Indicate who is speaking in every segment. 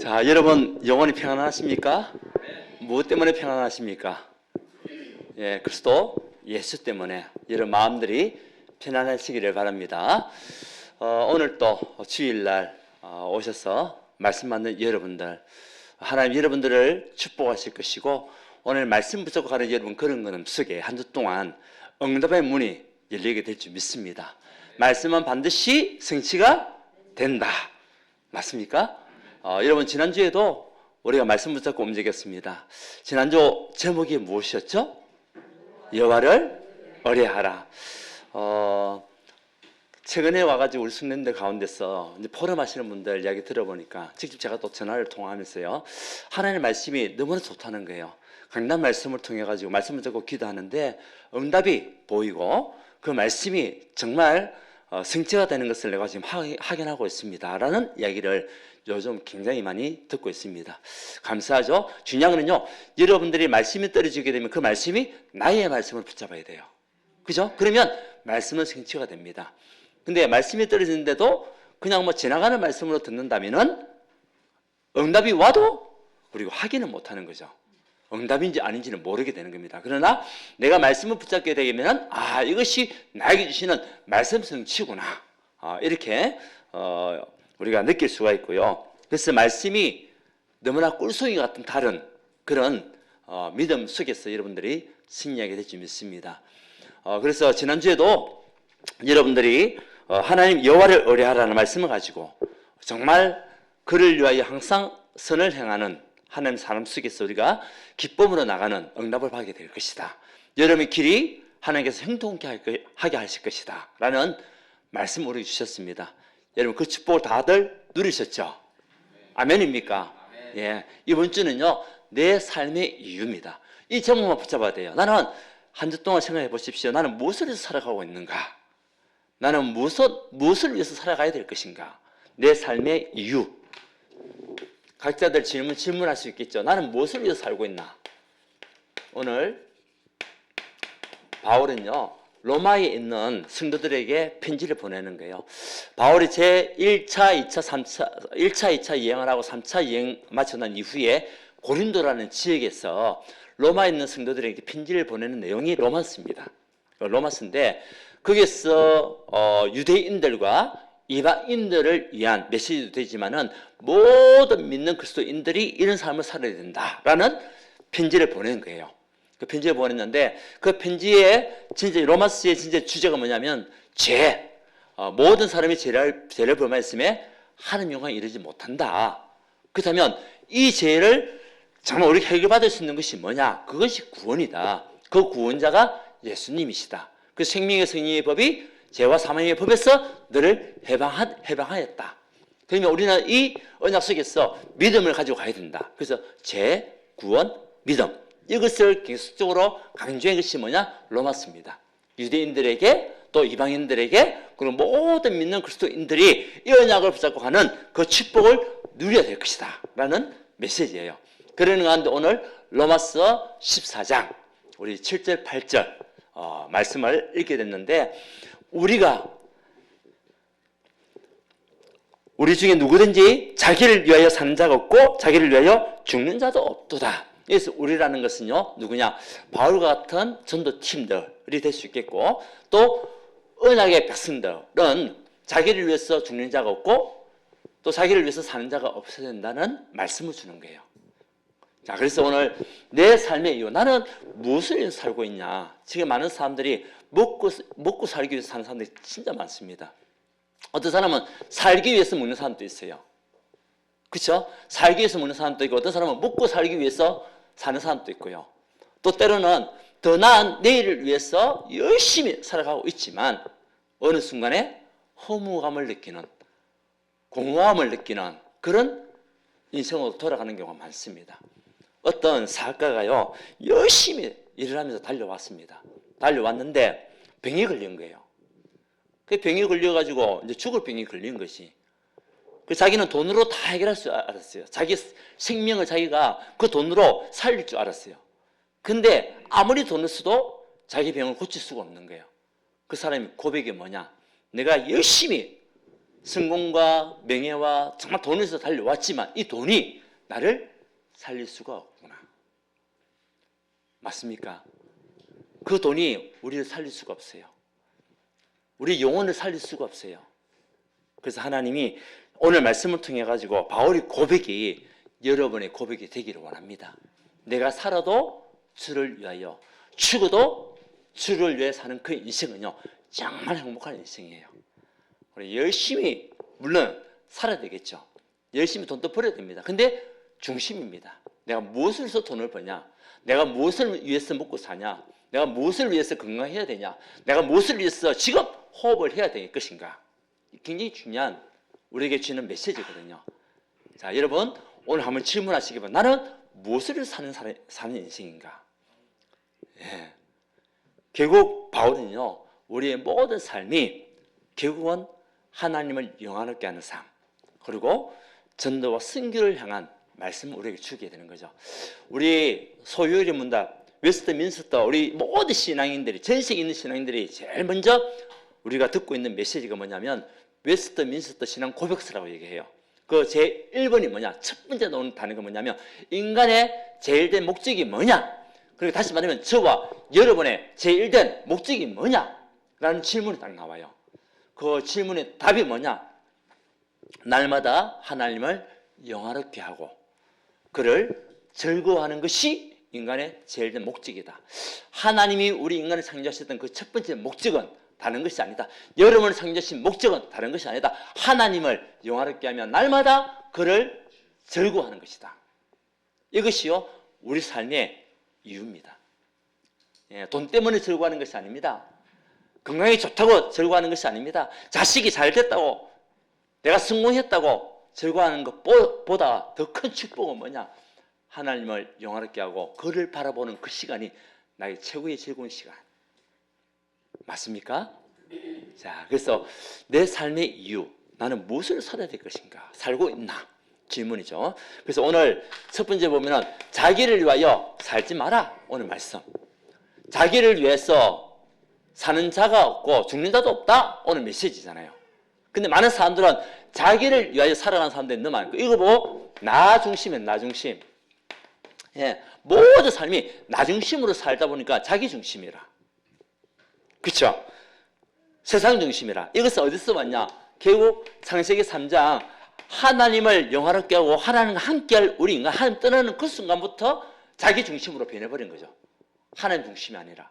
Speaker 1: 자, 여러분 영원히 평안하십니까? 무엇 때문에 평안하십니까? 예, 그리스도 예수 때문에 여러분 마음들이 편안하시기를 바랍니다. 오늘 또 주일날 오셔서 말씀 받는 여러분들, 하나님 여러분들을 축복하실 것이고, 오늘 말씀 붙잡고 가는 여러분 그런 거는 속에 한 주 동안 응답의 문이 열리게 될 줄 믿습니다. 말씀은 반드시 성취가 된다. 맞습니까? 여러분 지난주에도 우리가 말씀 붙잡고 움직였습니다. 지난주 제목이 무엇이었죠? 여호와를 의뢰하라. 최근에 와가지고 우리 숙련들 가운데서 이제 포럼 하시는 분들 이야기 들어보니까 직접 제가 또 전화를 통화하면서요, 하나님의 말씀이 너무나 좋다는 거예요. 강단 말씀을 통해 가지고 말씀을 듣고 기도하는데 응답이 보이고 그 말씀이 정말 성취가 되는 것을 내가 지금 확인하고 있습니다 라는 이야기를 요즘 굉장히 많이 듣고 있습니다. 감사하죠. 중요한 거는요, 여러분들이 말씀이 떨어지게 되면 그 말씀이 나의 말씀을 붙잡아야 돼요. 그죠? 그러면 말씀은 성취가 됩니다. 근데 말씀이 떨어지는데도 그냥 뭐 지나가는 말씀으로 듣는다면은 응답이 와도 그리고 확인은 못하는 거죠. 응답인지 아닌지는 모르게 되는 겁니다. 그러나 내가 말씀을 붙잡게 되면 이것이 나에게 주시는 말씀 성취구나, 이렇게 우리가 느낄 수가 있고요. 그래서 말씀이 너무나 꿀송이 같은 다른 그런 믿음 속에서 여러분들이 승리하게 될 줄 믿습니다. 그래서 지난주에도 여러분들이 하나님 여호와를 의뢰하라는 말씀을 가지고 정말 그를 위하여 항상 선을 행하는 하나님 사람 속에서 우리가 기쁨으로 나가는 응답을 받게 될 것이다. 여러분의 길이 하나님께서 형통케 하게 하실 것이다 라는 말씀을 우리에게 주셨습니다. 여러분 그 축복을 다들 누리셨죠? 아멘입니까? 아멘. 예, 이번 주는요 내 삶의 이유입니다. 이 제목만 붙잡아야 돼요. 나는 한 주 동안 생각해 보십시오. 나는 무엇을 위해서 살아가고 있는가? 나는 무엇을 위해서 살아가야 될 것인가? 내 삶의 이유. 각자들 질문할 수 있겠죠. 나는 무엇을 위해서 살고 있나? 오늘 바울은요 로마에 있는 성도들에게 편지를 보내는 거예요. 바울이 제1차, 2차 여행을 하고 3차 여행 마치고 난 이후에 고린도라는 지역에서 로마에 있는 성도들에게 편지를 보내는 내용이 로마서입니다. 로마서인데 거기서 유대인들과 이방인들을 위한 메시지도 되지만은 모든 믿는 그리스도인들이 이런 삶을 살아야 된다라는 편지를 보낸 거예요. 그 편지를 보냈는데 그 편지에 진짜 로마서의 진짜 주제가 뭐냐면 죄. 모든 사람이 죄를 범하였음에 하나님 영광에 이르지 못한다. 그렇다면 이 죄를 정말 우리가 해결받을 수 있는 것이 뭐냐? 그것이 구원이다. 그 구원자가 예수님이시다. 그 생명의 성령의 법이 죄와 사망의 법에서 너를 해방하였다. 그러면 우리는 이 언약 속에서 믿음을 가지고 가야 된다. 그래서 죄, 구원, 믿음. 이것을 계속적으로 강조한 것이 뭐냐? 로마서입니다. 유대인들에게 또 이방인들에게 그리고 모든 믿는 그리스도인들이 이 언약을 붙잡고 가는 그 축복을 누려야 될 것이다 라는 메시지예요. 그러는 가운데 오늘 로마서 14장 우리 7절 8절 말씀을 읽게 됐는데, 우리 중에 누구든지 자기를 위하여 사는 자가 없고 자기를 위하여 죽는 자도 없도다. 그래서 우리라는 것은요 누구냐? 바울과 같은 전도팀들이 될 수 있겠고, 또 언약의 백성들은 자기를 위해서 죽는 자가 없고 또 자기를 위해서 사는 자가 없어야 된다는 말씀을 주는 거예요. 자, 그래서 오늘 내 삶의 이유, 나는 무엇을 위해서 살고 있냐? 지금 많은 사람들이 먹고 살기 위해서 사는 사람들이 진짜 많습니다. 어떤 사람은 살기 위해서 먹는 사람도 있어요. 그렇죠? 살기 위해서 먹는 사람도 있고, 어떤 사람은 먹고 살기 위해서 사는 사람도 있고요. 또 때로는 더 나은 내일을 위해서 열심히 살아가고 있지만 어느 순간에 허무감을 느끼는, 공허함을 느끼는 그런 인생으로 돌아가는 경우가 많습니다. 어떤 사학가가요 열심히 일을 하면서 달려왔습니다. 달려왔는데 병이 걸린 거예요. 그 병이 걸려가지고 이제 죽을 병이 걸린 것이, 자기는 돈으로 다 해결할 줄 알았어요. 자기 생명을 자기가 그 돈으로 살릴 줄 알았어요. 근데 아무리 돈을 써도 자기 병을 고칠 수가 없는 거예요. 그 사람이 고백이 뭐냐? 내가 열심히 성공과 명예와 정말 돈을 위해서 달려왔지만 이 돈이 나를 살릴 수가 없구나. 맞습니까? 그 돈이 우리를 살릴 수가 없어요. 우리 영혼을 살릴 수가 없어요. 그래서 하나님이 오늘 말씀을 통해 가지고 바울의 고백이 여러분의 고백이 되기를 원합니다. 내가 살아도 주를 위하여, 죽어도 주를 위해 사는 그 인생은요, 정말 행복한 인생이에요. 우리 열심히 물론 살아야 되겠죠. 열심히 돈도 벌어야 됩니다. 근데 중심입니다. 내가 무엇을 위해서 돈을 버냐? 내가 무엇을 위해서 먹고 사냐? 내가 무엇을 위해서 건강해야 되냐? 내가 무엇을 위해서 지금 호흡을 해야 될 것인가? 굉장히 중요한 우리에게 주는 메시지거든요. 자, 여러분 오늘 한번 질문하시기 바랍니다. 나는 무엇을 위해서 사는 인생인가? 예. 결국 바울은요, 우리의 모든 삶이 결국은 하나님을 영화롭게 하는 삶, 그리고 전도와 선교를 향한 말씀을 우리에게 주게 되는 거죠. 우리 소유의 문답 웨스트민스터, 우리 모든 신앙인들이, 전 세계에 있는 신앙인들이 제일 먼저 우리가 듣고 있는 메시지가 뭐냐면 웨스트민스터 신앙 고백서라고 얘기해요. 그 제 1번이 뭐냐? 첫 번째 나오는 단어가 뭐냐면 인간의 제일된 목적이 뭐냐? 그리고 다시 말하면 저와 여러분의 제일된 목적이 뭐냐? 라는 질문이 딱 나와요. 그 질문의 답이 뭐냐? 날마다 하나님을 영화롭게 하고 그를 즐거워하는 것이 인간의 제일된 목적이다. 하나님이 우리 인간을 창조하셨던 그 첫 번째 목적은 다른 것이 아니다. 여러분을 창조하신 목적은 다른 것이 아니다. 하나님을 영화롭게 하며 날마다 그를 즐거워하는 것이다. 이것이요 우리 삶의 이유입니다. 예, 돈 때문에 즐거워하는 것이 아닙니다. 건강이 좋다고 즐거워하는 것이 아닙니다. 자식이 잘 됐다고, 내가 성공했다고 즐거워하는 것보다 더 큰 축복은 뭐냐? 하나님을 영화롭게 하고 그를 바라보는 그 시간이 나의 최고의 즐거운 시간. 맞습니까? 자, 그래서 내 삶의 이유, 나는 무엇을 살아야 될 것인가? 살고 있나? 질문이죠. 그래서 오늘 첫 번째 보면은 자기를 위하여 살지 마라. 오늘 말씀. 자기를 위해서 사는 자가 없고 죽는 자도 없다. 오늘 메시지잖아요. 근데 많은 사람들은 자기를 위하여 살아가는 사람들이 너무 많고, 이거 뭐 나 중심이에요. 나 중심. 예, 모든 삶이 나 중심으로 살다 보니까 자기 중심이라. 그렇죠? 세상 중심이라. 이것은 어디서 왔냐? 결국 창세기 3장 하나님을 영화롭게 하고 하나님과 함께할 우리 인간, 하나님 떠나는 그 순간부터 자기 중심으로 변해버린 거죠. 하나님 중심이 아니라.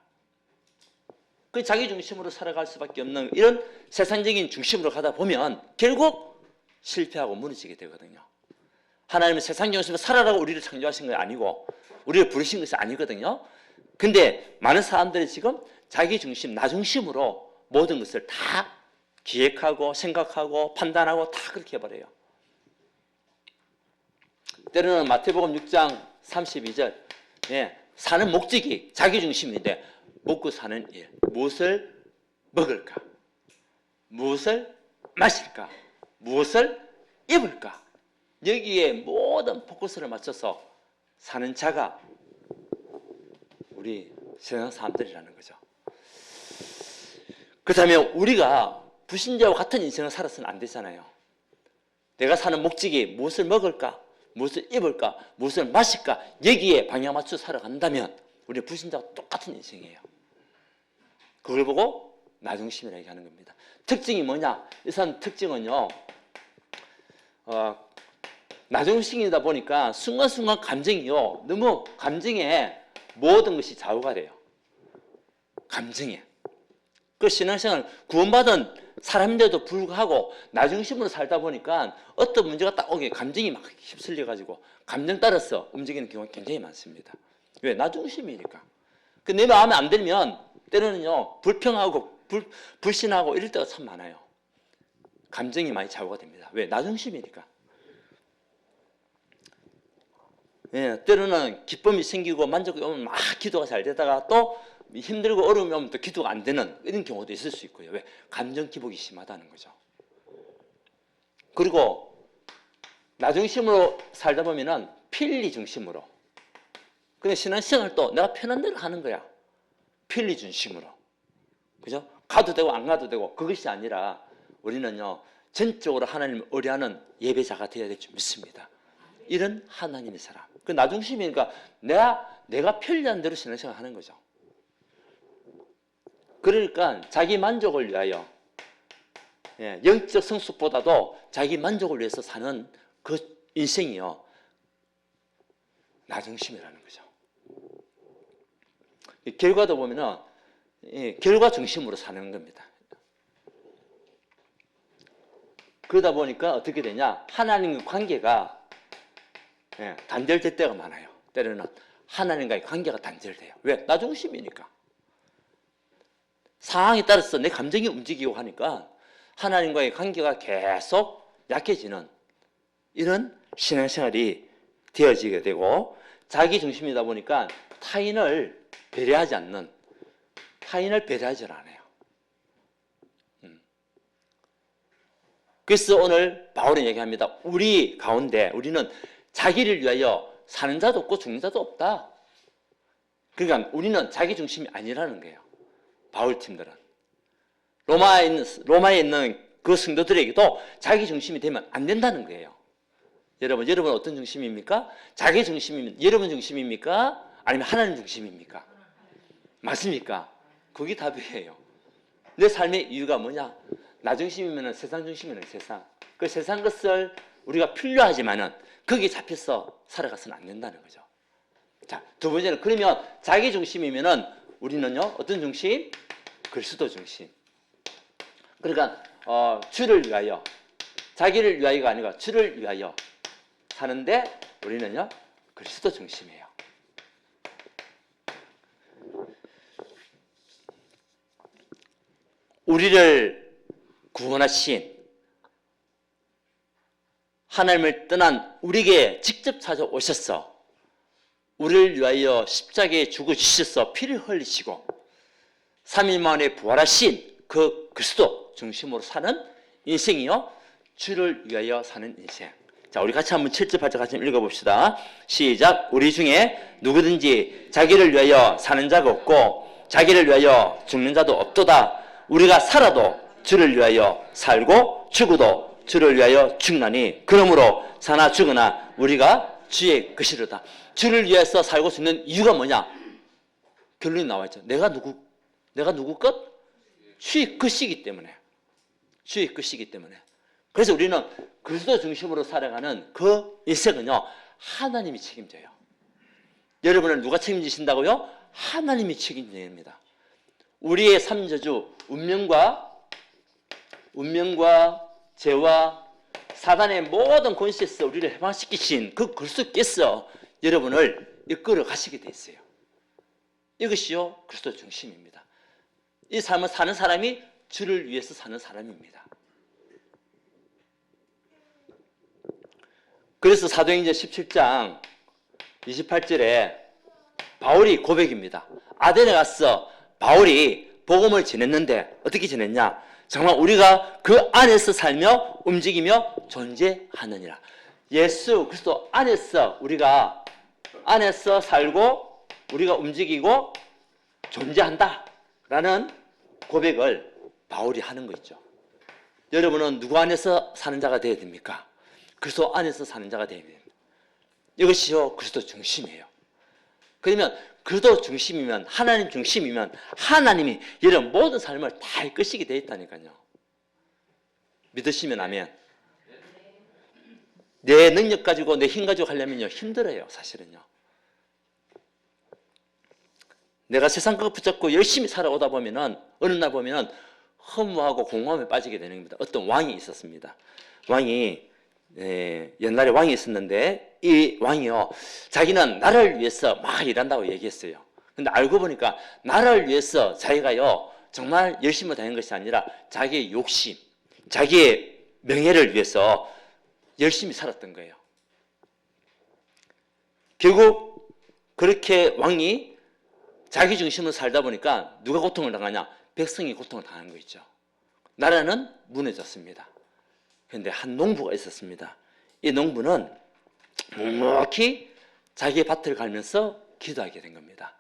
Speaker 1: 그 자기 중심으로 살아갈 수밖에 없는 이런 세상적인 중심으로 가다 보면 결국 실패하고 무너지게 되거든요. 하나님은 세상 중심으로 살아라고 우리를 창조하신 게 아니고 우리를 부르신 것이 아니거든요. 근데 많은 사람들이 지금 자기 중심, 나 중심으로 모든 것을 다 기획하고 생각하고 판단하고 다 그렇게 해버려요. 때로는 마태복음 6장 32절 예, 사는 목적이 자기 중심인데 먹고 사는 일, 무엇을 먹을까? 무엇을 마실까? 무엇을 입을까? 여기에 모든 포커스를 맞춰서 사는 자가 우리 세상 사람들이라는 거죠. 그렇다면 우리가 불신자와 같은 인생을 살아서는 안 되잖아요. 내가 사는 목적이 무엇을 먹을까? 무엇을 입을까? 무엇을 마실까? 여기에 방향 맞춰 살아간다면 우리 불신자와 똑같은 인생이에요. 그걸 보고 나 중심이라고 얘기하는 겁니다. 특징이 뭐냐? 이 사람 특징은요, 나 중심이다 보니까 순간순간 감정이요, 너무 감정에 모든 것이 좌우가 돼요. 감정에. 그 신앙생활 구원받은 사람인데도 불구하고 나 중심으로 살다 보니까 어떤 문제가 딱 오게 감정이 막 휩쓸려가지고 감정 따라서 움직이는 경우가 굉장히 많습니다. 왜? 나 중심이니까. 내 마음에 안 들면 때로는요 불평하고 불신하고 이럴 때가 참 많아요. 감정이 많이 좌우가 됩니다. 왜? 나 중심이니까. 예, 때로는 기쁨이 생기고 만족이 오면 막 기도가 잘 되다가 또 힘들고 어려움이 오면 또 기도가 안 되는 이런 경우도 있을 수 있고요. 왜? 감정 기복이 심하다는 거죠. 그리고 나 중심으로 살다 보면은 필리 중심으로. 근데 신앙생활도 내가 편한 대로 하는 거야. 필리 중심으로. 그죠? 가도 되고 안 가도 되고 그것이 아니라 우리는요 전적으로 하나님을 의뢰하는 예배자가 되어야 될 줄 믿습니다. 이런 하나님의 사람. 그 나중심이니까 내가 편리한 대로 신앙생활 하는 거죠. 그러니까 자기 만족을 위하여, 영적 성숙보다도 자기 만족을 위해서 사는 그 인생이요, 나중심이라는 거죠. 결과도 보면은 결과 중심으로 사는 겁니다. 그러다 보니까 어떻게 되냐, 하나님과 관계가 단절될 때가 많아요. 때로는 하나님과의 관계가 단절돼요. 왜? 나 중심이니까. 상황에 따라서 내 감정이 움직이고 하니까 하나님과의 관계가 계속 약해지는 이런 신앙생활이 되어지게 되고, 자기 중심이다 보니까 타인을 배려하지 않는, 타인을 배려하지 않아요. 그래서 오늘 바울은 얘기합니다. 우리 가운데 우리는 자기를 위하여 사는 자도 없고 죽는 자도 없다. 그러니까 우리는 자기 중심이 아니라는 거예요. 바울 팀들은 로마에 있는 그 성도들에게도 자기 중심이 되면 안 된다는 거예요. 여러분 어떤 중심입니까? 자기 중심이면 여러분 중심입니까? 아니면 하나님 중심입니까? 맞습니까? 그게 답이에요. 내 삶의 이유가 뭐냐? 나 중심이면 세상 중심이면 세상. 그 세상 것을 우리가 필요하지만은 거기에 잡혀서 살아가서는 안 된다는 거죠. 자, 두 번째는, 그러면 자기 중심이면은 우리는요, 어떤 중심? 그리스도 중심. 그러니까 주를 위하여, 자기를 위하여가 아니라 주를 위하여 사는데 우리는요, 그리스도 중심이에요. 우리를 구원하신, 하나님을 떠난 우리에게 직접 찾아오셔서 우리를 위하여 십자가에 죽어주셔서 피를 흘리시고 3일 만에 부활하신 그 그리스도 중심으로 사는 인생이요, 주를 위하여 사는 인생. 자, 우리 같이 한번 7절 8절 같이 읽어봅시다. 시작. 우리 중에 누구든지 자기를 위하여 사는 자가 없고 자기를 위하여 죽는 자도 없도다. 우리가 살아도 주를 위하여 살고 죽어도 주를 위하여 죽나니 그러므로 사나 죽으나 우리가 주의 것이로다. 주를 위해서 살고 죽는 이유가 뭐냐? 결론이 나와 있죠. 내가 누구 것? 주의 것이기 때문에. 주의 것이기 때문에. 그래서 우리는 그리스도 중심으로 살아가는 그 인생은요, 하나님이 책임져요. 여러분을 누가 책임지신다고요? 하나님이 책임집니다. 우리의 삼저주, 운명과 죄와 사단의 모든 권세에서 우리를 해방시키신 그 그리스도께서 여러분을 이끌어 가시게 돼 있어요. 이것이요, 그리스도 중심입니다. 이 삶을 사는 사람이 주를 위해서 사는 사람입니다. 그래서 사도행전 17장 28절에 바울이 고백입니다. 아덴에 가서 바울이 복음을 전했는데 어떻게 전했냐? 정말 우리가 그 안에서 살며 움직이며 존재하느니라. 예수 그리스도 안에서 우리가 안에서 살고 우리가 움직이고 존재한다라는 고백을 바울이 하는 거 있죠. 여러분은 누구 안에서 사는 자가 되어야 됩니까? 그리스도 안에서 사는 자가 되어야 됩니다. 이것이요, 그리스도 중심이에요. 그러면 그리스도 중심이면, 하나님 중심이면 하나님이 여러분 모든 삶을 다 이끄시게 되어 있다니까요. 믿으시면 아멘. 내 능력 가지고 내 힘 가지고 하려면요, 힘들어요, 사실은요. 내가 세상 것 붙잡고 열심히 살아오다 보면은 어느 날 보면은 허무하고 공허함에 빠지게 되는 겁니다. 어떤 왕이 있었습니다. 왕이 옛날에 왕이 있었는데 이 왕이요, 자기는 나라를 위해서 막 일한다고 얘기했어요. 근데 알고 보니까 나라를 위해서 자기가요 정말 열심히 다닌 것이 아니라 자기의 욕심, 자기의 명예를 위해서 열심히 살았던 거예요. 결국 그렇게 왕이 자기 중심으로 살다 보니까 누가 고통을 당하냐? 백성이 고통을 당하는 거 있죠. 나라는 무너졌습니다. 그런데 한 농부가 있었습니다. 이 농부는 묵묵히 자기의 밭을 갈면서 기도하게 된 겁니다.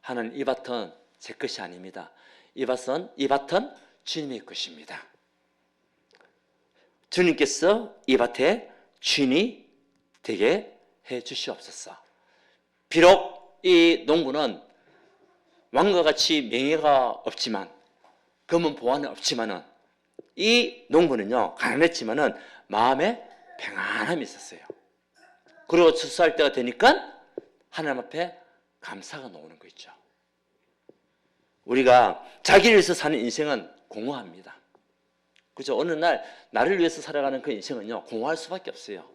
Speaker 1: 하나님, 이 밭은 제 것이 아닙니다. 이 밭은 주님의 것입니다. 주님께서 이 밭에 주인이 되게 해 주시옵소서. 비록 이 농부는 왕과 같이 명예가 없지만, 검은 보화는 없지만은, 이 농부는요, 가난했지만은 마음에 평안함이 있었어요. 그리고 추수할 때가 되니까 하나님 앞에 감사가 나오는 거 있죠. 우리가 자기를 위해서 사는 인생은 공허합니다. 그죠? 어느 날 나를 위해서 살아가는 그 인생은요, 공허할 수밖에 없어요.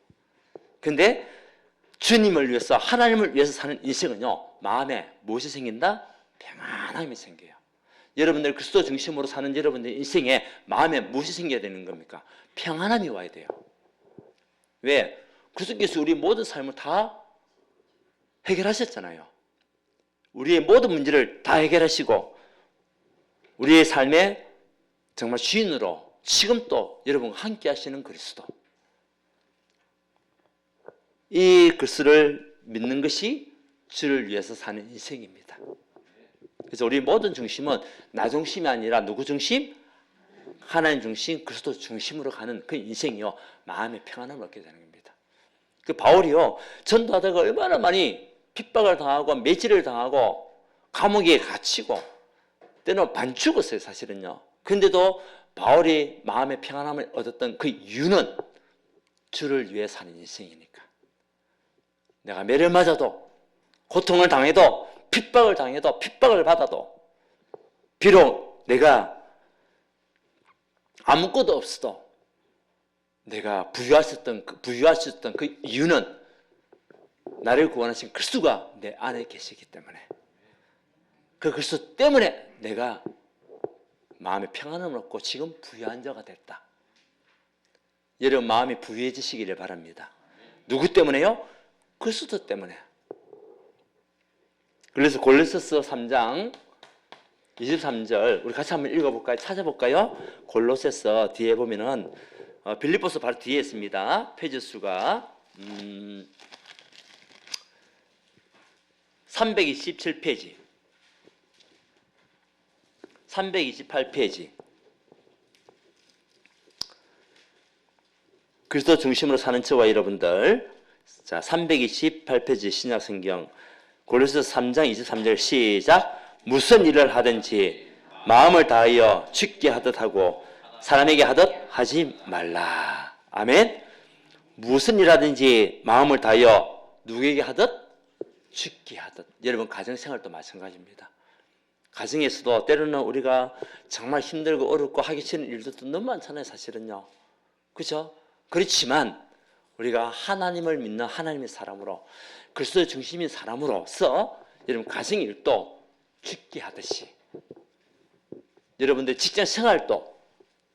Speaker 1: 근데 주님을 위해서, 하나님을 위해서 사는 인생은요, 마음에 무엇이 생긴다? 평안함이 생겨요. 여러분들 그리스도 중심으로 사는 여러분들 인생에 마음에 무엇이 생겨야 되는 겁니까? 평안함이 와야 돼요. 왜? 그리스도께서 우리 모든 삶을 다 해결하셨잖아요. 우리의 모든 문제를 다 해결하시고 우리의 삶에 정말 주인으로 지금 또 여러분과 함께 하시는 그리스도. 이 그리스도를 믿는 것이 주를 위해서 사는 인생입니다. 그래서 우리 모든 중심은 나 중심이 아니라 누구 중심? 하나님 중심, 그리스도 중심으로 가는 그 인생이요, 마음의 평안함을 얻게 되는 겁니다. 그 바울이요, 전도하다가 얼마나 많이 핍박을 당하고 매질을 당하고 감옥에 갇히고 때는 반 죽었어요, 사실은요. 그런데도 바울이 마음의 평안함을 얻었던 그 이유는 주를 위해 사는 인생이니까. 내가 매를 맞아도, 고통을 당해도, 핍박을 당해도, 핍박을 받아도, 비록 내가 아무것도 없어도 내가 부유하셨던 그 이유는 나를 구원하신 그리스도가 내 안에 계시기 때문에, 그 그리스도 때문에 내가 마음의 평안함을 얻고 지금 부유한 자가 됐다. 여러분 마음이 부유해지시기를 바랍니다. 누구 때문에요? 그리스도 때문에. 그래서 골로새서 3장 23절 우리 같이 한번 읽어볼까요? 찾아볼까요? 골로새서 뒤에 보면은 빌립보서 바로 뒤에 있습니다. 페이지 수가 327페이지 328페이지 그리스도 중심으로 사는 저와 여러분들, 자 328페이지 신약성경 골로새서 3장 23절 시작. 무슨 일을 하든지 마음을 다하여 주께 하듯 하고 사람에게 하듯 하지 말라. 아멘. 무슨 일 하든지 마음을 다하여 누구에게 하듯? 주께 하듯. 여러분 가정생활도 마찬가지입니다. 가정에서도 때로는 우리가 정말 힘들고 어렵고 하기 싫은 일들도 너무 많잖아요, 사실은요. 그렇죠? 그렇지만 우리가 하나님을 믿는 하나님의 사람으로, 그리스도의 중심인 사람으로서 여러분 가정 일도 주께 하듯이, 여러분들 직장 생활도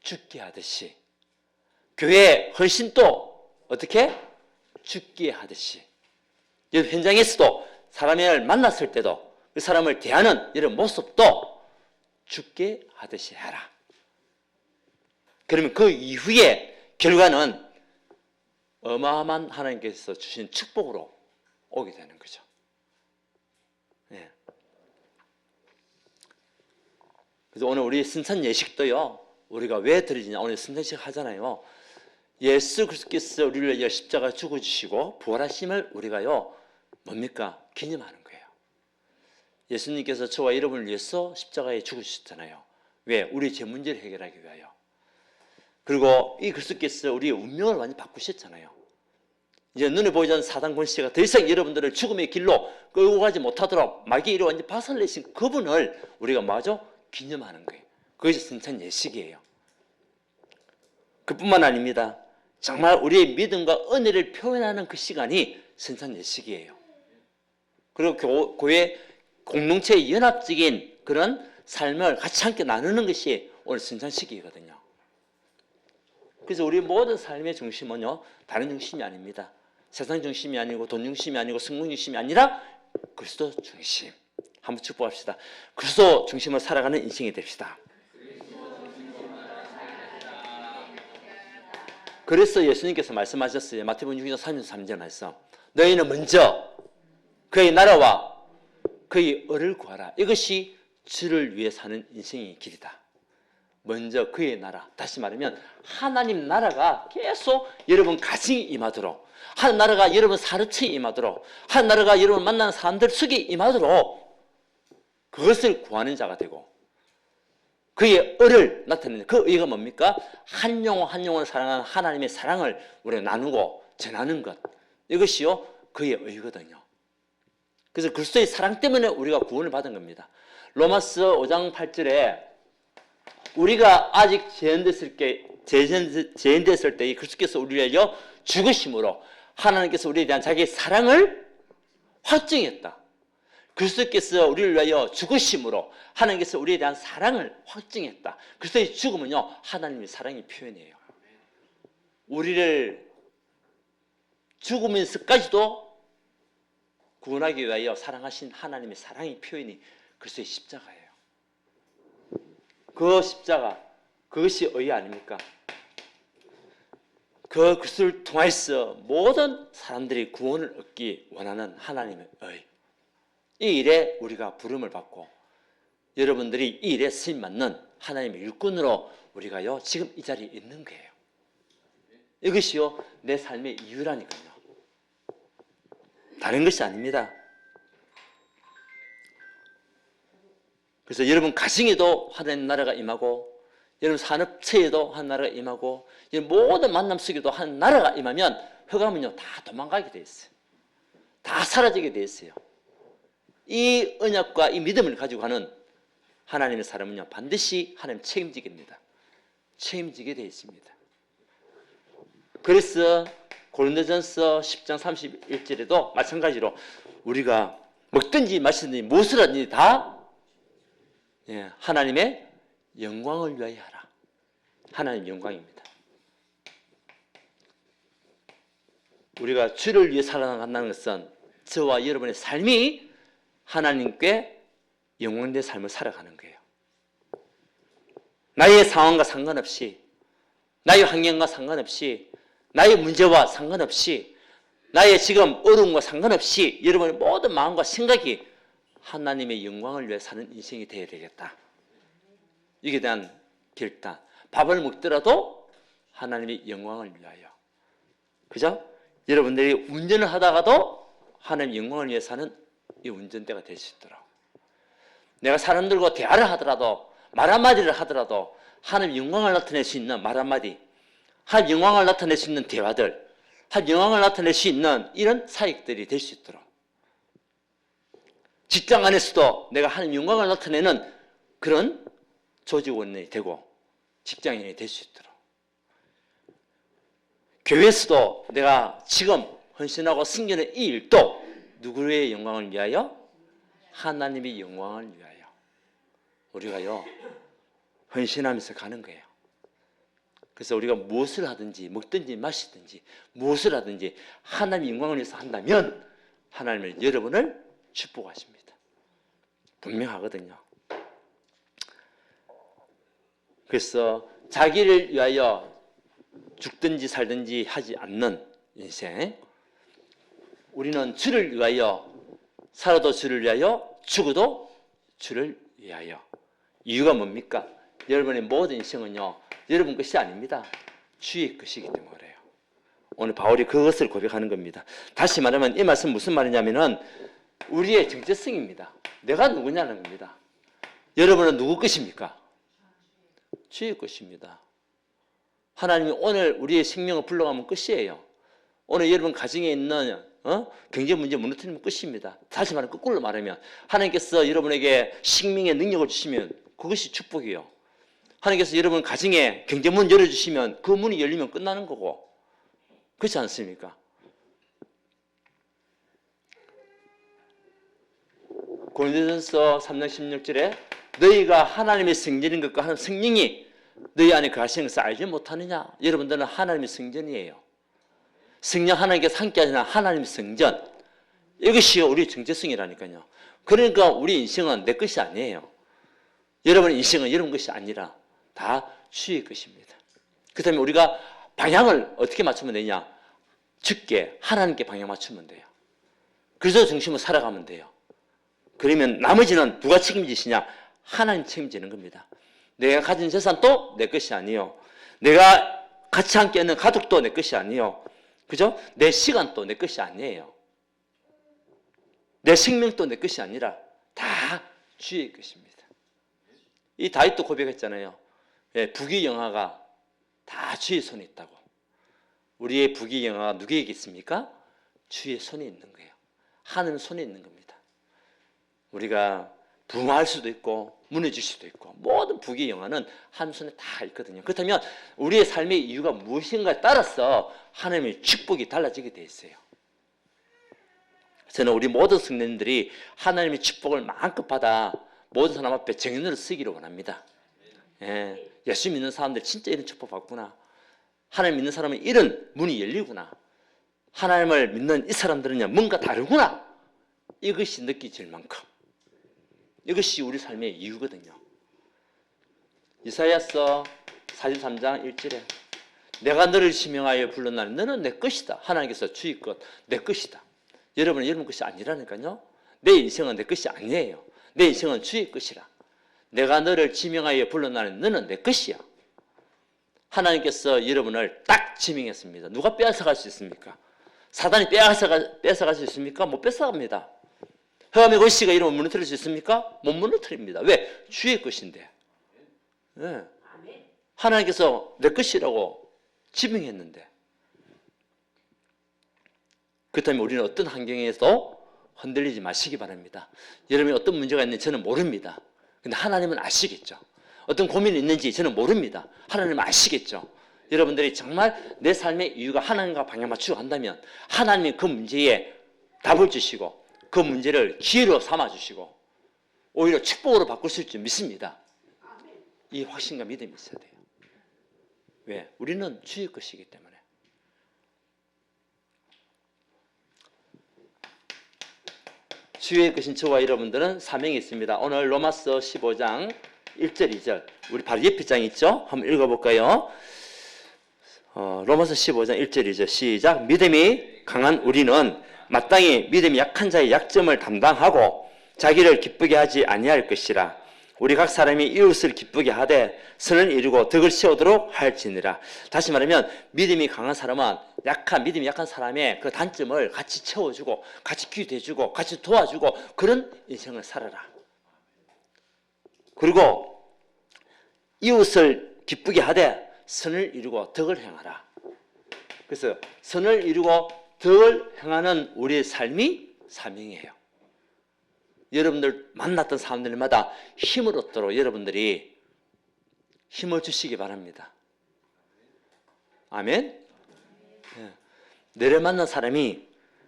Speaker 1: 주께 하듯이, 교회 헌신도 어떻게? 주께 하듯이, 여러분 현장에서도 사람을 만났을 때도 그 사람을 대하는 이런 모습도 주께 하듯이 해라. 그러면 그 이후에 결과는 어마어마한 하나님께서 주신 축복으로 오게 되는 거죠. 예. 그래서 오늘 우리 승천 예식도요, 우리가 왜 드리냐, 오늘 승천 예식 하잖아요. 예수 그리스도께서 우리를 위해 십자가 죽어주시고 부활하심을 우리가요, 뭡니까? 기념하는 거예요. 예수님께서 저와 여러분을 위해서 십자가에 죽으셨잖아요. 왜? 우리 제 문제를 해결하기 위하여. 그리고 이 그리스도께서 우리의 운명을 완전히 바꾸셨잖아요. 이제 눈에 보이지 않는 사단 권세가 더 이상 여러분들을 죽음의 길로 끌고 가지 못하도록 마귀의 일을 완전히 박살내신 그분을 우리가 마저 기념하는 거예요. 그것이 승천 예식이에요. 그뿐만 아닙니다. 정말 우리의 믿음과 은혜를 표현하는 그 시간이 승천 예식이에요. 그리고 교회 공동체의 연합적인 그런 삶을 같이 함께 나누는 것이 오늘 승천식이거든요. 그래서 우리 모든 삶의 중심은요, 다른 중심이 아닙니다. 세상 중심이 아니고 돈 중심이 아니고 성공 중심이 아니라 그리스도 중심. 한번 축복합시다. 그리스도 중심으로 살아가는 인생이 됩시다. 그래서 예수님께서 말씀하셨어요. 마태복음 6장 33절 말씀. 너희는 먼저 그의 나라와 그의 의를 구하라. 이것이 주를 위해 사는 인생의 길이다. 먼저 그의 나라, 다시 말하면 하나님 나라가 계속 여러분 가정에 임하도록, 하나님 나라가 여러분 사르치에 임하도록, 하나님 나라가 여러분 만나는 사람들 속에 임하도록 그것을 구하는 자가 되고, 그의 의를 나타내는 그 의가 뭡니까? 한 영혼 한 영혼을 사랑하는 하나님의 사랑을 우리가 나누고 전하는 것, 이것이요 그의 의거든요. 그래서 그리스도의 사랑 때문에 우리가 구원을 받은 겁니다. 로마서 5장 8절에 우리가 아직 제한됐을 때 그리스도께서 우리를 위하여 죽으심으로 하나님께서 우리에 대한 자기의 사랑을 확증했다. 그리스도께서 우리를 위하여 죽으심으로 하나님께서 우리에 대한 사랑을 확증했다. 그리스도의 죽음은요 하나님의 사랑의 표현이에요. 우리를 죽으면서까지도 구원하기 위하여 사랑하신 하나님의 사랑의 표현이 그리스도의 십자가예요. 그 십자가, 그것이 의 아닙니까? 그 그리스도를 통해서 모든 사람들이 구원을 얻기 원하는 하나님의 의. 이 일에 우리가 부름을 받고 여러분들이 이 일에 쓰임 맞는 하나님의 일꾼으로 우리가요 지금 이 자리에 있는 거예요. 이것이요 내 삶의 이유라니까요. 다른 것이 아닙니다. 그래서 여러분 가정에도 하나님 나라가 임하고, 여러분 산업체에도 하나님 나라가 임하고, 모든 만남 속에도 하나님 나라가 임하면 흑암은요 다 도망가게 돼 있어요. 다 사라지게 돼 있어요. 이 언약과 이 믿음을 가지고 가는 하나님의 사람은요 반드시 하나님 책임지게 됩니다. 책임지게 되어 있습니다. 그래서 고린도전서 10장 31절에도 마찬가지로 우리가 먹든지 마시든지 무엇을 하든지 다 하나님의 영광을 위하여 하라. 하나님의 영광입니다. 우리가 주를 위해 살아간다는 것은 저와 여러분의 삶이 하나님께 영광된 삶을 살아가는 거예요. 나의 상황과 상관없이, 나의 환경과 상관없이, 나의 문제와 상관없이, 나의 지금 어려움과 상관없이 여러분의 모든 마음과 생각이 하나님의 영광을 위해 사는 인생이 되어야 되겠다. 이게 대한 결단. 밥을 먹더라도 하나님의 영광을 위하여. 그죠? 여러분들이 운전을 하다가도 하나님의 영광을 위해 사는 이 운전대가 될 수 있도록. 내가 사람들과 대화를 하더라도, 말 한마디를 하더라도 하나님의 영광을 나타낼 수 있는 말 한마디, 하나님의 영광을 나타낼 수 있는 대화들, 하나님의 영광을 나타낼 수 있는 이런 사역들이 될 수 있도록. 직장 안에서도 내가 하나님의 영광을 나타내는 그런 조직원이 되고 직장인이 될 수 있도록. 교회에서도 내가 지금 헌신하고 섬기는 이 일도 누구의 영광을 위하여? 하나님의 영광을 위하여. 우리가요 헌신하면서 가는 거예요. 그래서 우리가 무엇을 하든지 먹든지 마시든지 무엇을 하든지 하나님의 영광을 위해서 한다면 하나님은 여러분을 축복하십니다. 분명하거든요. 그래서 자기를 위하여 죽든지 살든지 하지 않는 인생, 우리는 주를 위하여 살아도 주를 위하여, 죽어도 주를 위하여. 이유가 뭡니까? 여러분의 모든 인생은요 여러분 것이 아닙니다. 주의 것이기 때문에 그래요. 오늘 바울이 그것을 고백하는 겁니다. 다시 말하면 이 말씀 무슨 말이냐면은 우리의 정체성입니다. 내가 누구냐는 겁니다. 여러분은 누구 것입니까? 주의 것입니다. 하나님이 오늘 우리의 생명을 불러가면 끝이에요. 오늘 여러분 가정에 있는 경제 문제 무너뜨리면 끝입니다. 다시 말하면 거꾸로 말하면 하나님께서 여러분에게 생명의 능력을 주시면 그것이 축복이에요. 하나님께서 여러분 가정에 경제문 열어주시면 그 문이 열리면 끝나는 거고, 그렇지 않습니까? 고린도전서 3장 16절에 너희가 하나님의 성전인 것과 하나님의 성령이 너희 안에 거하시는 것을 알지 못하느냐? 여러분들은 하나님의 성전이에요. 성령 하나님께서 함께 하시는 하나님의 성전, 이것이 우리 정체성이라니까요. 그러니까 우리 인생은 내 것이 아니에요. 여러분의 인생은 여러분 것이 아니라 다 주의 것입니다. 그 다음에 우리가 방향을 어떻게 맞추면 되냐? 주께 하나님께 방향 맞추면 돼요. 그래서 중심으로 살아가면 돼요. 그러면 나머지는 누가 책임지시냐? 하나님 책임지는 겁니다. 내가 가진 재산도 내 것이 아니요. 내가 같이 함께 있는 가족도 내 것이 아니요. 그죠? 내 시간도 내 것이 아니에요. 내 생명도 내 것이 아니라 다 주의 것입니다. 이 다윗도 고백했잖아요. 예, 부귀영화가 다 주의 손에 있다고. 우리의 부귀영화가 누구에게 있습니까? 주의 손에 있는 거예요. 하늘 손에 있는 겁니다. 우리가 부흥할 수도 있고 무너질 수도 있고 모든 부귀영화는 하늘 손에 다 있거든요. 그렇다면 우리의 삶의 이유가 무엇인가에 따라서 하나님의 축복이 달라지게 돼 있어요. 저는 우리 모든 성도님들이 하나님의 축복을 마음껏 받아 모든 사람 앞에 정인으로 쓰기를 원합니다. 예, 예수 믿는 사람들 진짜 이런 축복 받구나. 하나님 믿는 사람은 이런 문이 열리구나. 하나님을 믿는 이 사람들은요 뭔가 다르구나. 이것이 느껴질 만큼 이것이 우리 삶의 이유거든요. 이사야서 43장 1절에 내가 너를 지명하여 불렀나니 너는 내 것이다. 하나님께서 주의 것, 내 것이다. 여러분은 여러분 것이 아니라니까요. 내 인생은 내 것이 아니에요. 내 인생은 주의 것이라. 내가 너를 지명하여 불렀나니 너는 내 것이야. 하나님께서 여러분을 딱 지명했습니다. 누가 빼앗아갈 수 있습니까? 사단이 뺏어갈 수 있습니까? 못 뺏어갑니다. 흑암의 권시가 이러면 무너뜨릴 수 있습니까? 못 무너뜨립니다. 왜? 주의 것인데. 네. 하나님께서 내 것이라고 지명했는데. 그렇다면 우리는 어떤 환경에서 흔들리지 마시기 바랍니다. 여러분이 어떤 문제가 있는지 저는 모릅니다. 근데 하나님은 아시겠죠. 어떤 고민이 있는지 저는 모릅니다. 하나님은 아시겠죠. 여러분들이 정말 내 삶의 이유가 하나님과 방향 맞추고 간다면 하나님이 그 문제에 답을 주시고 그 문제를 기회로 삼아주시고 오히려 축복으로 바꿀 수 있을 줄 믿습니다. 이 확신과 믿음이 있어야 돼요. 왜? 우리는 주의 것이기 때문에. 주의 것인 저와 여러분들은 사명이 있습니다. 오늘 로마서 15장 1절 2절 우리 바로 옆에 장 있죠? 한번 읽어볼까요? 로마서 15장 1절 2절 시작. 믿음이 강한 우리는 마땅히 믿음이 약한 자의 약점을 담당하고 자기를 기쁘게 하지 아니할 것이라. 우리 각 사람이 이웃을 기쁘게 하되 선을 이루고 덕을 세우도록 할지니라. 다시 말하면 믿음이 강한 사람은 믿음이 약한 사람의 그 단점을 같이 채워주고 같이 기도해주고 같이 도와주고 그런 인생을 살아라. 그리고 이웃을 기쁘게 하되 선을 이루고 덕을 행하라. 그래서 선을 이루고 덕을 행하는 우리의 삶이 사명이에요. 여러분들 만났던 사람들마다 힘을 얻도록 여러분들이 힘을 주시기 바랍니다. 아멘? 네. 너를 만난 사람이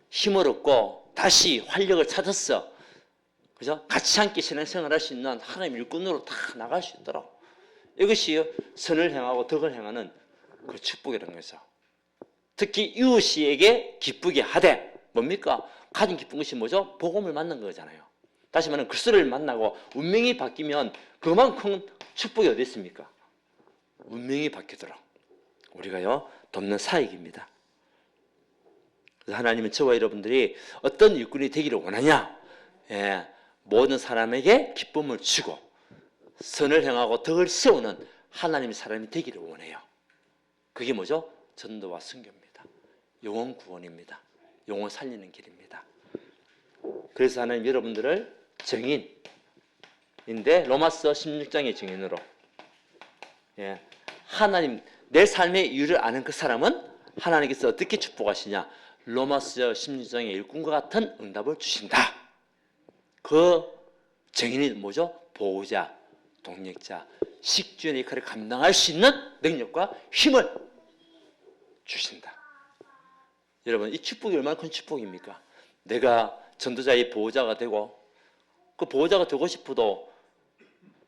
Speaker 1: 힘을 얻고 다시 활력을 찾았어. 그죠? 같이 함께 신앙생활 할 수 있는 하나님 일꾼으로 다 나갈 수 있도록. 이것이 선을 행하고 덕을 행하는 그 축복이라는 거죠. 특히 이웃에게 기쁘게 하되 뭡니까? 가장 기쁜 것이 뭐죠? 복음을 만난 거잖아요. 다시 말하면 그리스도를 만나고 운명이 바뀌면 그만큼 축복이 어디 있습니까? 운명이 바뀌도록 우리가요 돕는 사역입니다. 그래서 하나님은 저와 여러분들이 어떤 일꾼이 되기를 원하냐? 예, 모든 사람에게 기쁨을 주고 선을 행하고 덕을 세우는 하나님의 사람이 되기를 원해요. 그게 뭐죠? 전도와 선교입니다. 영혼 구원입니다. 영혼 살리는 길입니다. 그래서 하나님 여러분들을 정인인데 로마서 16장의 정인으로 예, 하나님 내 삶의 이유를 아는 그 사람은 하나님께서 어떻게 축복하시냐? 로마서 16장의 일꾼과 같은 응답을 주신다. 그 정인이 뭐죠? 보호자, 동력자, 식주의 역할을 감당할 수 있는 능력과 힘을 주신다. 여러분 이 축복이 얼마나 큰 축복입니까? 내가 전도자의 보호자가 되고 그 보호자가 되고 싶어도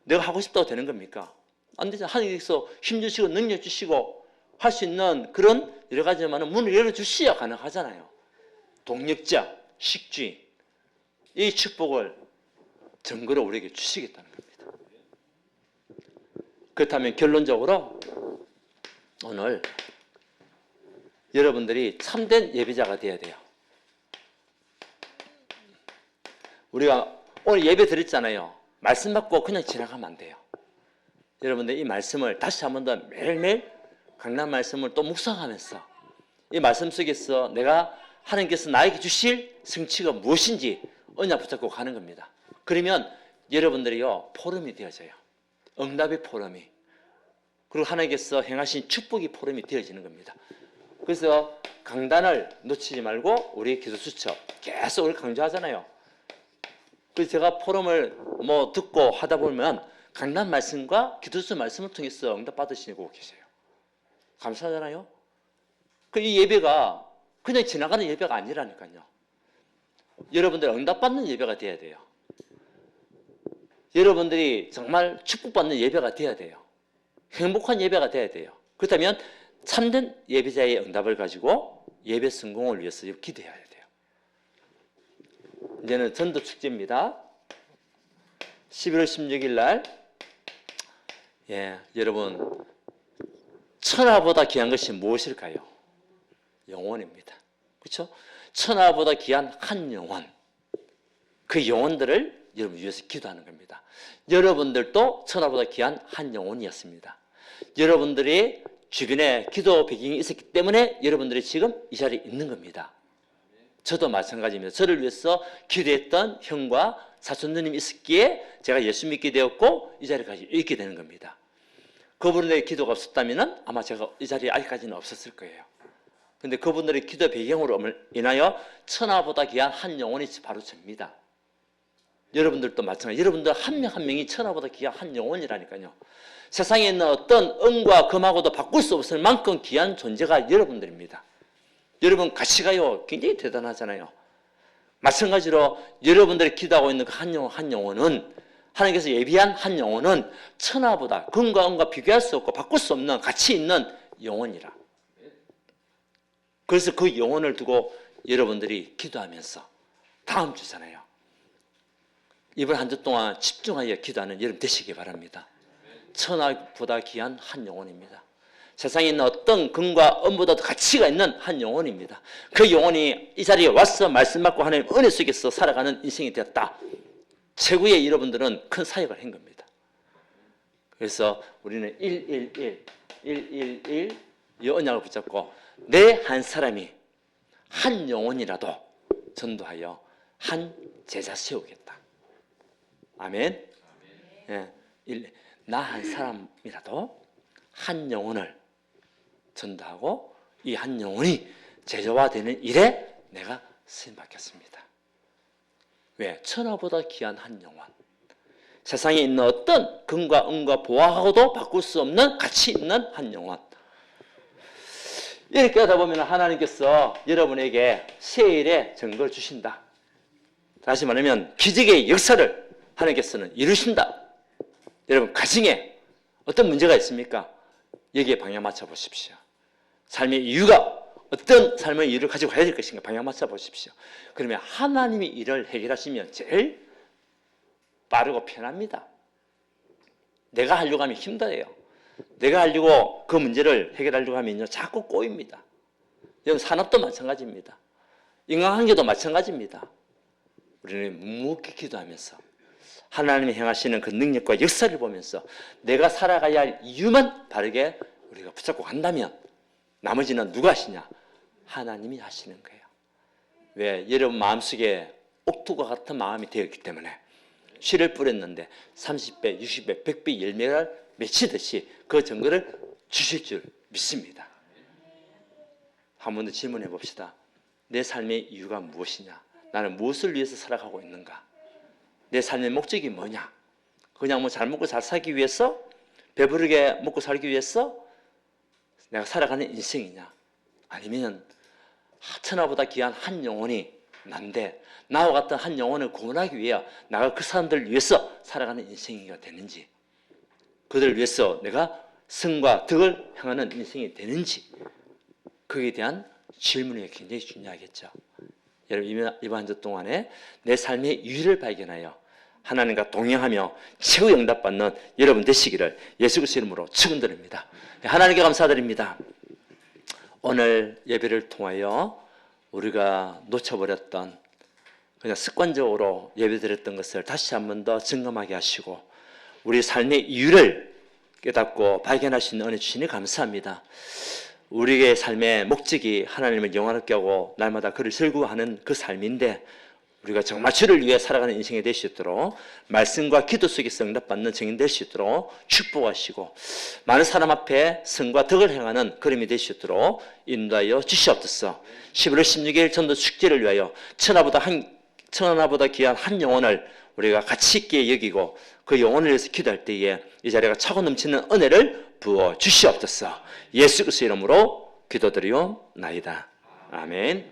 Speaker 1: 내가 하고 싶다고 되는 겁니까? 안 되죠. 하나님께서 힘 주시고 능력 주시고 할 수 있는 그런 여러 가지 많은 문을 열어주셔야 가능하잖아요. 동력자, 식주인 이 축복을 증거로 우리에게 주시겠다는 겁니다. 그렇다면 결론적으로 오늘 여러분들이 참된 예배자가 되어야 돼요. 우리가 오늘 예배 드렸잖아요. 말씀 받고 그냥 지나가면 안 돼요. 여러분들 이 말씀을 다시 한 번 더 매일매일 강단 말씀을 또 묵상하면서 이 말씀 속에서 내가 하나님께서 나에게 주실 성취가 무엇인지 언약 붙잡고 가는 겁니다. 그러면 여러분들이요 포럼이 되어져요. 응답의 포럼이. 그리고 하나님께서 행하신 축복의 포럼이 되어지는 겁니다. 그래서 강단을 놓치지 말고 우리 기도 수첩 계속 우리 강조하잖아요. 그래서 제가 포럼을 뭐 듣고 하다 보면 강단 말씀과 기도 수첩 말씀을 통해서 응답 받으시고 계세요. 감사하잖아요. 이 예배가 그냥 지나가는 예배가 아니라니까요. 여러분들 응답받는 예배가 돼야 돼요. 여러분들이 정말 축복받는 예배가 돼야 돼요. 행복한 예배가 돼야 돼요. 그렇다면 참된 예배자의 응답을 가지고 예배 성공을 위해서 기도해야 돼요. 이제는 전도 축제입니다. 11월 16일 날 여러분 천하보다 귀한 것이 무엇일까요? 영혼입니다. 그렇죠? 천하보다 귀한 한 영혼. 그 영혼들을 여러분 위해서 기도하는 겁니다. 여러분들도 천하보다 귀한 한 영혼이었습니다. 여러분들이 주변에 기도 배경이 있었기 때문에 여러분들이 지금 이 자리에 있는 겁니다. 저도 마찬가지입니다. 저를 위해서 기도했던 형과 사촌누님이 있었기에 제가 예수 믿게 되었고 이 자리까지 있게 되는 겁니다. 그분들의 기도가 없었다면 아마 제가 이 자리에 아직까지는 없었을 거예요. 그런데 그분들의 기도 배경으로 인하여 천하보다 귀한 한 영혼이 바로 접니다. 여러분들도 마찬가지. 여러분들 한 명 한 명이 천하보다 귀한 한 영혼이라니까요. 세상에 있는 어떤 은과 금하고도 바꿀 수 없을 만큼 귀한 존재가 여러분들입니다. 여러분 가치가요 굉장히 대단하잖아요. 마찬가지로 여러분들이 기도하고 있는 그 한 영혼 한 영혼은 하나님께서 예비한 한 영혼은 천하보다 금과 은과 비교할 수 없고 바꿀 수 없는 가치 있는 영혼이라. 그래서 그 영혼을 두고 여러분들이 기도하면서 다음 주잖아요. 이번 한 주 동안 집중하여 기도하는 여러분 되시기 바랍니다. 천하보다 귀한 한 영혼입니다. 세상에 있는 어떤 금과 은보다도 가치가 있는 한 영혼입니다. 그 영혼이 이 자리에 와서 말씀 받고 하나님 은혜 속에서 살아가는 인생이 되었다. 최고의 여러분들은 큰 사역을 한 겁니다. 그래서 우리는 111 이 언약을 붙잡고 내 한 사람이 한 영혼이라도 전도하여 한 제자 세우겠다. 아멘. 나 한 사람이라도 한 영혼을 전도하고 이 한 영혼이 제자화되는 일에 내가 쓰임 받겠습니다. 왜? 천하보다 귀한 한 영혼. 세상에 있는 어떤 금과 은과 보화하고도 바꿀 수 없는 가치 있는 한 영혼. 이렇게 하다 보면 하나님께서 여러분에게 세일의 증거를 주신다. 다시 말하면 기적의 역사를 하나님께서는 이루신다. 여러분 가정에 어떤 문제가 있습니까? 여기에 방향 맞춰 보십시오. 삶의 이유가 어떤 삶의 이유를 가지고 가야 될 것인가 방향 맞춰 보십시오. 그러면 하나님이 이를 해결하시면 제일 빠르고 편합니다. 내가 하려고 하면 힘들어요. 내가 하려고 그 문제를 해결하려고 하면요 자꾸 꼬입니다. 여러분 산업도 마찬가지입니다. 인간관계도 마찬가지입니다. 우리는 묵묵히 기도하면서 하나님이 행하시는 그 능력과 역사를 보면서 내가 살아가야 할 이유만 바르게 우리가 붙잡고 간다면 나머지는 누가 하시냐? 하나님이 하시는 거예요. 왜? 여러분 마음속에 옥토과 같은 마음이 되었기 때문에 씨를 뿌렸는데 30배, 60배, 100배 열매를 맺히듯이 그 증거를 주실 줄 믿습니다. 한 번 더 질문해 봅시다. 내 삶의 이유가 무엇이냐? 나는 무엇을 위해서 살아가고 있는가? 내 삶의 목적이 뭐냐? 그냥 뭐 잘 먹고 잘 살기 위해서? 배부르게 먹고 살기 위해서? 내가 살아가는 인생이냐? 아니면 천하보다 귀한 한 영혼이 난데 나와 같은 한 영혼을 구원하기 위해 내가 그 사람들을 위해서 살아가는 인생이 되는지, 그들을 위해서 내가 승과 덕을 향하는 인생이 되는지, 거기에 대한 질문이 굉장히 중요하겠죠. 여러분 이번 한 주 동안에 내 삶의 이유를 발견하여 하나님과 동행하며 최고 응답받는 여러분 되시기를 예수 그리스도 이름으로 축원드립니다. 하나님께 감사드립니다. 오늘 예배를 통하여 우리가 놓쳐버렸던 그냥 습관적으로 예배드렸던 것을 다시 한 번 더 점검하게 하시고 우리 삶의 이유를 깨닫고 발견할 수 있는 은혜 주시니 감사합니다. 우리의 삶의 목적이 하나님을 영화롭게 하고 날마다 그를 즐거워하는 그 삶인데 우리가 정말 주를 위해 살아가는 인생이 될 수 있도록 말씀과 기도 속에서 응답받는 증인 될 수 있도록 축복하시고 많은 사람 앞에 성과 덕을 행하는 그림이 될 수 있도록 인도하여 주시옵소서. 11월 16일 전도 축제를 위하여 천하보다 귀한 한 영혼을 우리가 가치 있게 여기고 그 영혼을 위해서 기도할 때에 이 자리가 차고 넘치는 은혜를 부어 주시옵소서. 예수 그리스도의 이름으로 기도드리옵나이다. 아멘.